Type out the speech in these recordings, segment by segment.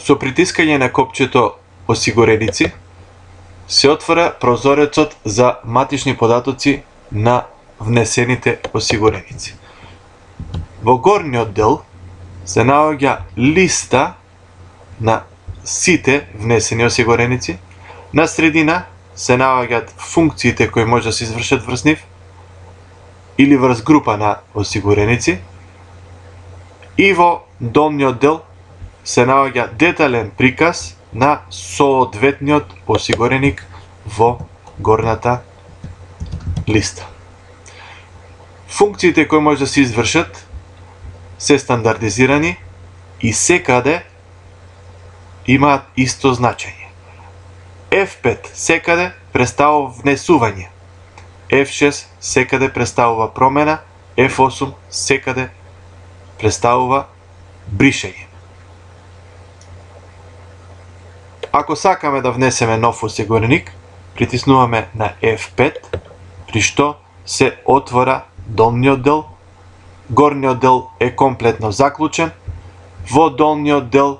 Со притискање на копчето осигуреници се отвора прозорецот за матични податоци на внесените осигуреници. Во горниот дел се наоѓа листа на сите внесени осигуреници, на средина се наоѓаат функциите кои може да се извршат врз нив или врз група на осигуреници, и во долниот дел се наоѓа детален приказ на соодветниот осигуреник во горната листа. Функциите кои може да се извршат се стандардизирани и секаде имаат исто значење. F5 секаде представува внесување, F6 секаде представува промена, F8 секаде представува бришење. Ако сакаме да внесеме нов осигуреник, притиснуваме на F5, при што се отвора долниот дел, горниот дел е комплетно заклучен, во долниот дел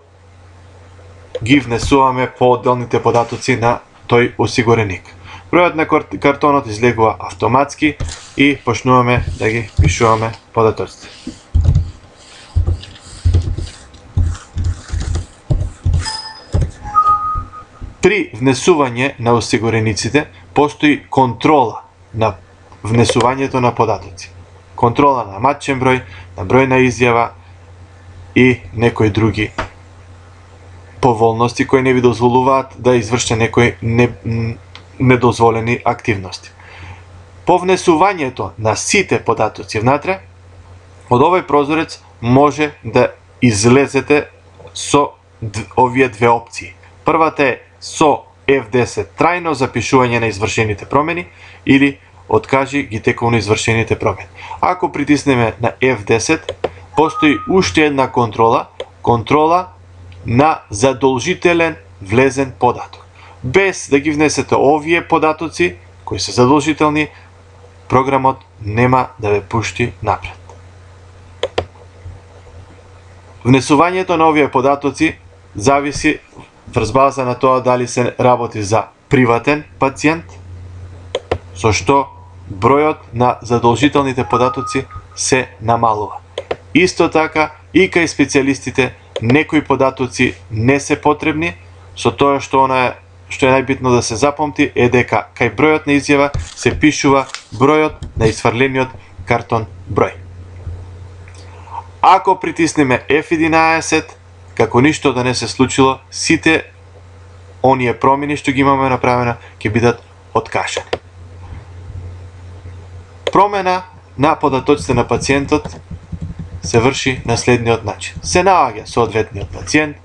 ги внесуваме по одделните податоци на тој осигуреник. Бројот на картонот излегува автоматски и почнуваме да ги пишуваме податоците. При внесување на осигурениците постои контрола на внесувањето на податоци. Контрола на матчен број, на број на изјава и некои други поволности кои не ви дозволуваат да извршите некои недозволени активности. По внесувањето на сите податоци внатре, од овој прозорец може да излезете со овие две опции. Првата е со F10 трајно запишување на извршените промени или откажи ги тековно извршените промени. Ако притиснеме на F10, постои уште една контрола на задолжителен влезен податок. Без да ги внесете овие податоци, кои се задолжителни, програмот нема да ве пушти напред. Внесувањето на овие податоци зависи врз база на тоа дали се работи за приватен пациент, со што бројот на задолжителните податоци се намалува. Исто така и кај специјалистите некои податоци не се потребни, со тоа што е најбитно да се запомти е дека кај бројот на изјава се пишува бројот на исфрлениот картон број. Ако притиснеме F11, како ништо да не се случило, сите оние промени што ги имаме направено ќе бидат откажани. Промена на податоците на пациентот се врши на следниот начин. Се наоѓа соодветниот пациент,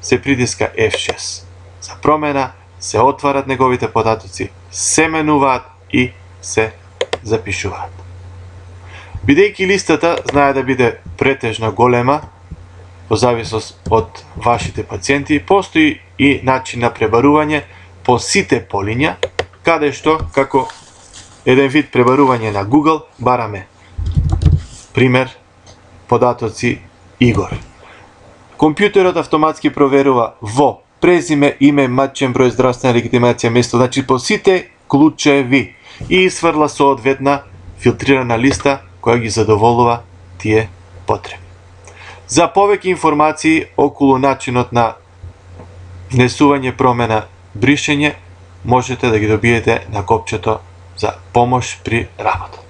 се притиска F6 за промена, се отварат неговите податоци, се менуваат и се запишуваат. Бидејќи листата знае да биде претежно голема, по зависност од вашите пациенти, постои и начин на пребарување по сите полиња, каде што, како еден вид пребарување на Google, бараме пример податоци Игор. Компјутерот автоматски проверува во презиме, име, матчен број, здравствена легитимација, место, значи по сите клучеви и изфрла соодветна филтрирана листа која ги задоволува тие потреби. За повеќе информации околу начинот на внесување, промена, бришење, можете да ги добиете на копчето за помош при работа.